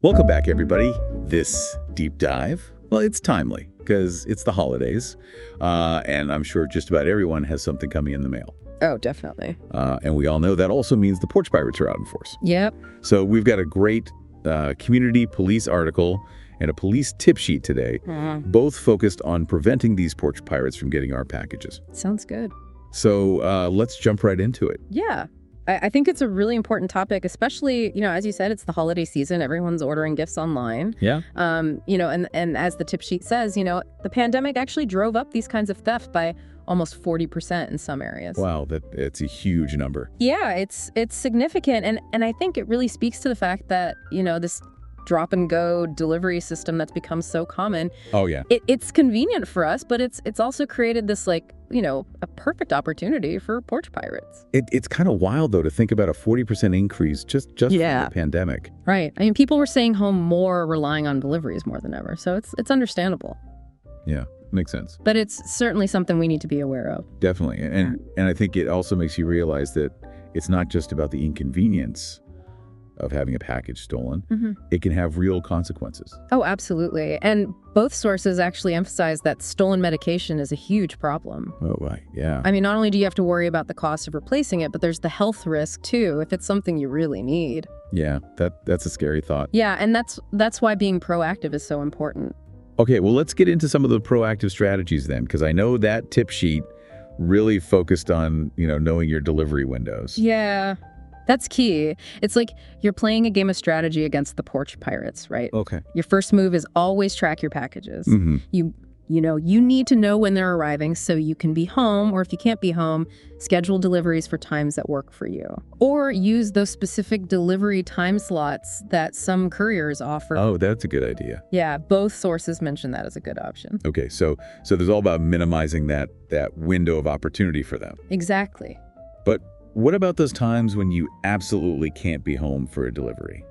Welcome back, everybody. This deep dive, well, it's timely because it's the holidays, and I'm sure just about everyone has something coming in the mail. Oh, definitely. And we all know that also means the Porch Pirates are out in force. Yep. So we've got a great community police article and a police tip sheet today, both focused on preventing these porch pirates from getting our packages. Sounds good. So let's jump right into it. Yeah. I think it's a really important topic, especially, as you said, it's the holiday season. Everyone's ordering gifts online. Yeah. And as the tip sheet says, the pandemic actually drove up these kinds of theft by almost 40% in some areas. Wow, it's a huge number. Yeah, it's significant. And I think it really speaks to the fact that, this drop and go delivery system that's become so common. Oh, yeah. It's convenient for us, but it's also created this a perfect opportunity for porch pirates. It's kind of wild, though, to think about a 40% increase just from the pandemic. Right. I mean, people were staying home more, relying on deliveries more than ever. So it's understandable. Yeah, makes sense. But it's certainly something we need to be aware of. Definitely. And I think it also makes you realize that it's not just about the inconvenience of having a package stolen. It can have real consequences. Oh, absolutely. And both sources actually emphasize that stolen medication is a huge problem. Oh, right. Yeah. I mean, not only do you have to worry about the cost of replacing it, but there's the health risk too, if it's something you really need. Yeah, that's a scary thought. Yeah, and that's why being proactive is so important. Okay, well, let's get into some of the proactive strategies then, because I know that tip sheet really focused on, knowing your delivery windows. Yeah. That's key. It's like you're playing a game of strategy against the porch pirates, right? Okay. Your first move is always track your packages. You need to know when they're arriving so you can be home, or if you can't be home, schedule deliveries for times that work for you. Or use those specific delivery time slots that some couriers offer. Oh, that's a good idea. Yeah, both sources mention that as a good option. Okay, so there's all about minimizing that window of opportunity for them. Exactly. But what about those times when you absolutely can't be home for a delivery?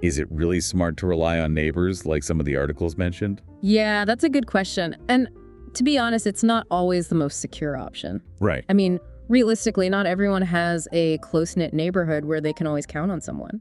Is it really smart to rely on neighbors like some of the articles mentioned? Yeah, that's a good question. And to be honest, it's not always the most secure option. Right. I mean, realistically, not everyone has a close-knit neighborhood where they can always count on someone.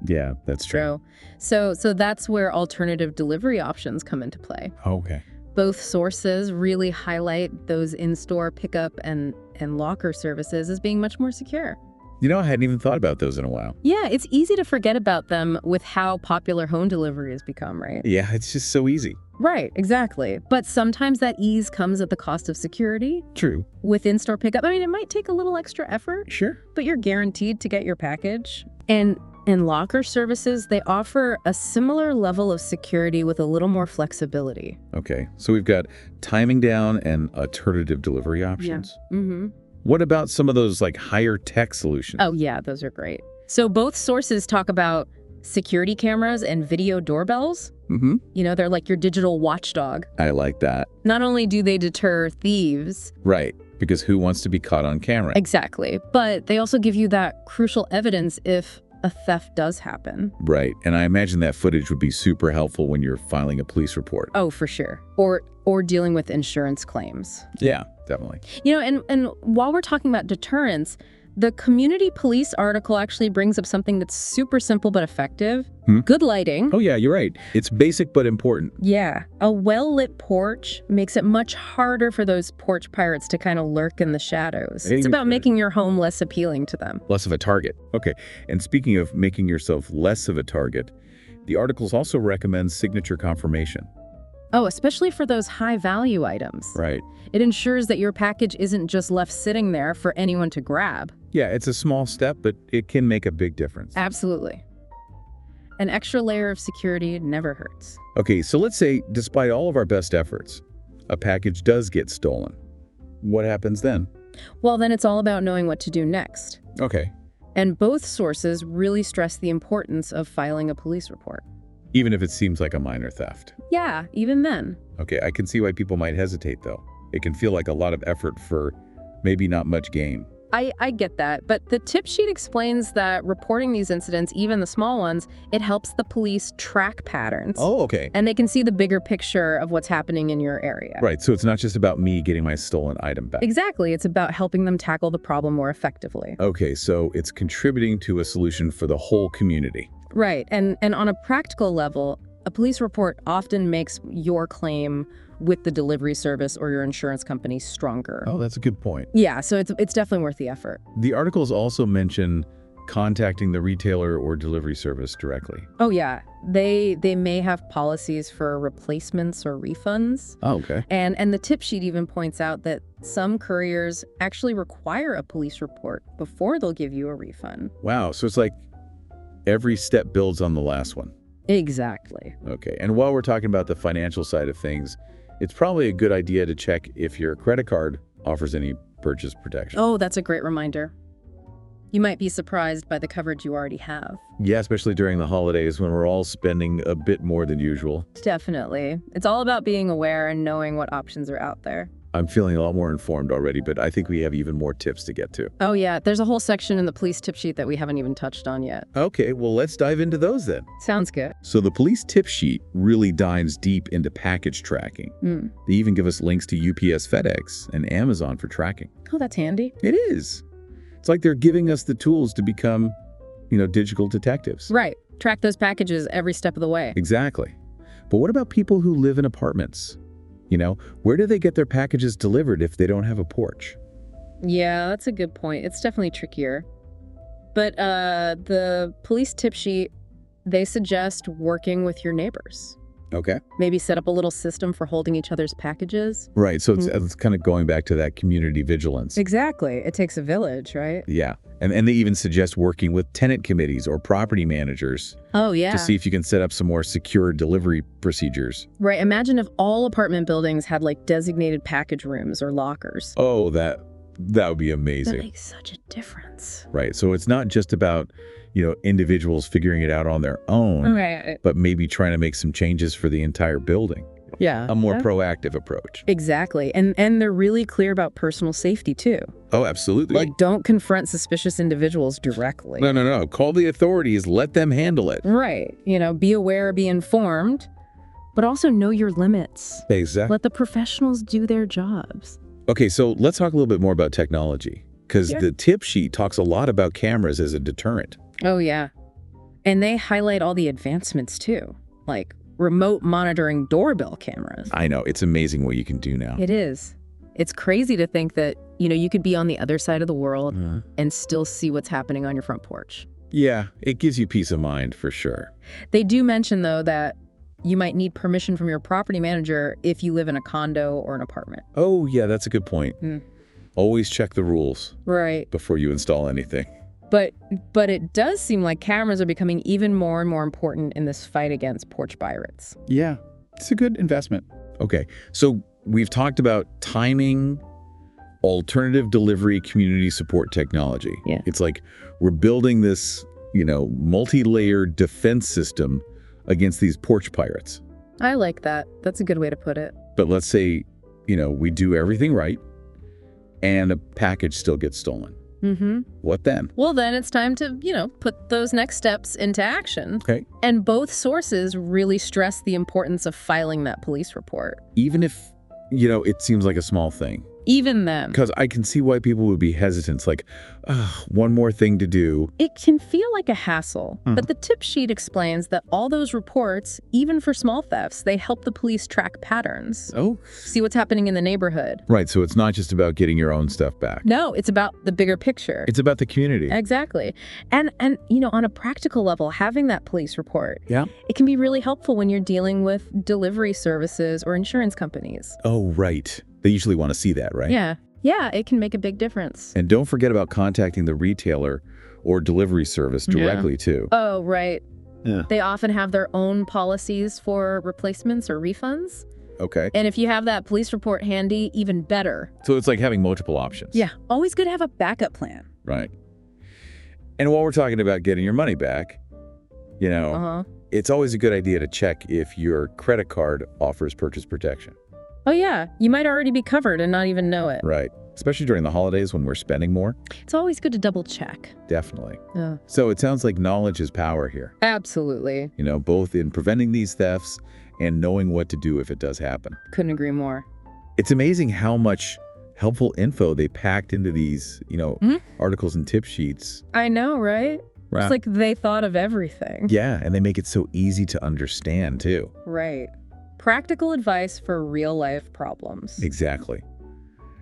Yeah, that's true. So that's where alternative delivery options come into play. Okay. Both sources really highlight those in-store pickup and locker services as being much more secure. I hadn't even thought about those in a while. Yeah, it's easy to forget about them with how popular home delivery has become, right? Yeah, it's just so easy. Right, exactly. But sometimes that ease comes at the cost of security. True. With in-store pickup, I mean, it might take a little extra effort. Sure. But you're guaranteed to get your package. And locker services, they offer a similar level of security with a little more flexibility. Okay, so we've got timing down and alternative delivery options. Yeah. What about some of those higher tech solutions? Oh, yeah, those are great. So both sources talk about security cameras and video doorbells. They're like your digital watchdog. I like that. Not only do they deter thieves. Right, because who wants to be caught on camera? Exactly. But they also give you that crucial evidence if a theft does happen. Right, and I imagine that footage would be super helpful when you're filing a police report. Oh, for sure. Or dealing with insurance claims. Yeah, definitely. And while we're talking about deterrence, the community police article actually brings up something that's super simple but effective. Good lighting. Oh, yeah, you're right. It's basic but important. Yeah. A well-lit porch makes it much harder for those porch pirates to kind of lurk in the shadows. It's about making your home less appealing to them. Less of a target. Okay. And speaking of making yourself less of a target, the articles also recommend signature confirmation. Oh, especially for those high-value items. Right. It ensures that your package isn't just left sitting there for anyone to grab. Yeah, it's a small step, but it can make a big difference. Absolutely. An extra layer of security never hurts. Okay, so let's say, despite all of our best efforts, a package does get stolen. What happens then? Well, then it's all about knowing what to do next. Okay. And both sources really stress the importance of filing a police report. Even if it seems like a minor theft. Yeah, even then. Okay, I can see why people might hesitate, though. It can feel like a lot of effort for maybe not much gain. I get that, but the tip sheet explains that reporting these incidents, even the small ones, it helps the police track patterns. Oh, okay. And they can see the bigger picture of what's happening in your area. Right, so it's not just about me getting my stolen item back. Exactly, it's about helping them tackle the problem more effectively. Okay, so it's contributing to a solution for the whole community. Right. And on a practical level, a police report often makes your claim with the delivery service or your insurance company stronger. Oh, that's a good point. Yeah, so it's definitely worth the effort. The articles also mention contacting the retailer or delivery service directly. Oh, yeah. They may have policies for replacements or refunds. Oh, okay. And the tip sheet even points out that some couriers actually require a police report before they'll give you a refund. Wow, so it's like every step builds on the last one. Exactly. Okay, and while we're talking about the financial side of things, it's probably a good idea to check if your credit card offers any purchase protection. Oh, that's a great reminder. You might be surprised by the coverage you already have. Yeah, especially during the holidays when we're all spending a bit more than usual. Definitely. It's all about being aware and knowing what options are out there. I'm feeling a lot more informed already, but I think we have even more tips to get to. Oh, yeah. There's a whole section in the police tip sheet that we haven't even touched on yet. Okay, well, let's dive into those then. Sounds good. So the police tip sheet really dives deep into package tracking. They even give us links to UPS, FedEx, and Amazon for tracking. Oh, that's handy. It is. It's like they're giving us the tools to become, digital detectives. Right. Track those packages every step of the way. Exactly. But what about people who live in apartments? Where do they get their packages delivered if they don't have a porch? Yeah, that's a good point. It's definitely trickier. But the police tip sheet, they suggest working with your neighbors. Okay. Maybe set up a little system for holding each other's packages. Right. So it's kind of going back to that community vigilance. Exactly. It takes a village, right? Yeah. And they even suggest working with tenant committees or property managers. Oh, yeah. To see if you can set up some more secure delivery procedures. Right. Imagine if all apartment buildings had like designated package rooms or lockers. Oh, that would be amazing. That makes such a difference. Right. So it's not just about, individuals figuring it out on their own, right, but maybe trying to make some changes for the entire building. Yeah. A more proactive approach. Exactly. And they're really clear about personal safety, too. Oh, absolutely. Like, don't confront suspicious individuals directly. No. Call the authorities. Let them handle it. Right. Be aware, be informed, but also know your limits. Exactly. Let the professionals do their jobs. Okay, so let's talk a little bit more about technology, because the tip sheet talks a lot about cameras as a deterrent. Oh, yeah. And they highlight all the advancements, too, like remote monitoring doorbell cameras. I know. It's amazing what you can do now. It is. It's crazy to think that, you could be on the other side of the world and still see what's happening on your front porch. Yeah, it gives you peace of mind for sure. They do mention, though, that you might need permission from your property manager if you live in a condo or an apartment. Oh, yeah, that's a good point. Always check the rules before you install anything. But it does seem like cameras are becoming even more and more important in this fight against porch pirates. Yeah, it's a good investment. Okay, so we've talked about timing, alternative delivery, community support technology. Yeah. It's like we're building this, multi-layered defense system against these porch pirates. I like that. That's a good way to put it. But let's say, we do everything right and a package still gets stolen. What then? Well, then it's time to, put those next steps into action. Okay. And both sources really stress the importance of filing that police report. Even if, it seems like a small thing. Even then. Because I can see why people would be hesitant. It's like, one more thing to do. It can feel like a hassle, but the tip sheet explains that all those reports, even for small thefts, they help the police track patterns. Oh. See what's happening in the neighborhood. Right, so it's not just about getting your own stuff back. No, it's about the bigger picture. It's about the community. Exactly. And on a practical level, having that police report, Yeah. it can be really helpful when you're dealing with delivery services or insurance companies. Oh, right. They usually want to see that, right? Yeah. Yeah, it can make a big difference. And don't forget about contacting the retailer or delivery service directly, too. Oh, right. Yeah. They often have their own policies for replacements or refunds. Okay. And if you have that police report handy, even better. So it's like having multiple options. Yeah. Always good to have a backup plan. Right. And while we're talking about getting your money back, it's always a good idea to check if your credit card offers purchase protection. Oh, yeah. You might already be covered and not even know it. Right. Especially during the holidays when we're spending more. It's always good to double check. Definitely. Yeah. So it sounds like knowledge is power here. Absolutely. Both in preventing these thefts and knowing what to do if it does happen. Couldn't agree more. It's amazing how much helpful info they packed into these, articles and tip sheets. I know, right? Right. It's like they thought of everything. Yeah, and they make it so easy to understand, too. Right. Practical advice for real-life problems. Exactly.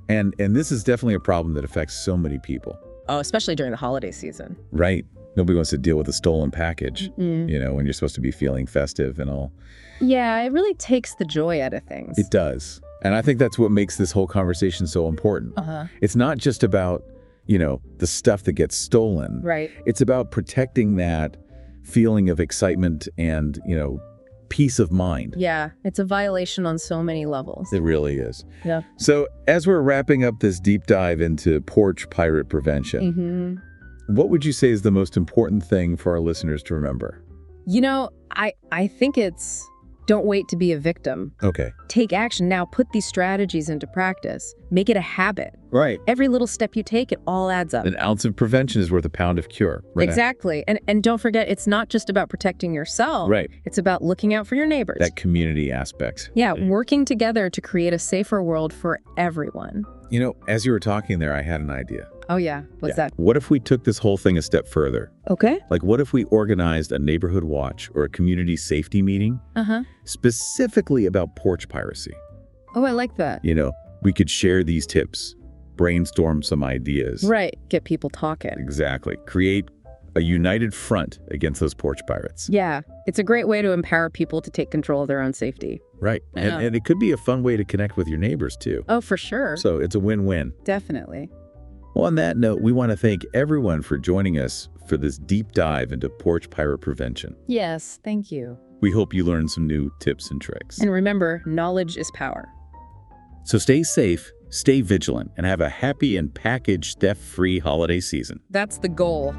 And this is definitely a problem that affects so many people. Oh, especially during the holiday season. Right. Nobody wants to deal with a stolen package, when you're supposed to be feeling festive and all. Yeah, it really takes the joy out of things. It does. And I think that's what makes this whole conversation so important. It's not just about, the stuff that gets stolen. Right. It's about protecting that feeling of excitement and, peace of mind. Yeah, it's a violation on so many levels. It really is. Yeah. So as we're wrapping up this deep dive into porch pirate prevention, what would you say is the most important thing for our listeners to remember? I think it's don't wait to be a victim. Okay. Take action now. Put these strategies into practice. Make it a habit. Right. Every little step you take, it all adds up. An ounce of prevention is worth a pound of cure. Right. Exactly. And don't forget, it's not just about protecting yourself. Right. It's about looking out for your neighbors. That community aspect. Yeah, working together to create a safer world for everyone. As you were talking there, I had an idea. Oh, yeah. What's that? What if we took this whole thing a step further? Okay. Like, what if we organized a neighborhood watch or a community safety meeting specifically about porch piracy? Oh, I like that. We could share these tips, brainstorm some ideas. Right. Get people talking. Exactly. Create a united front against those porch pirates. Yeah. It's a great way to empower people to take control of their own safety. Right. And it could be a fun way to connect with your neighbors, too. Oh, for sure. So it's a win-win. Definitely. Well, on that note, we want to thank everyone for joining us for this deep dive into porch pirate prevention. Yes, thank you. We hope you learned some new tips and tricks. And remember, knowledge is power. So stay safe, stay vigilant, and have a happy and package theft-free holiday season. That's the goal.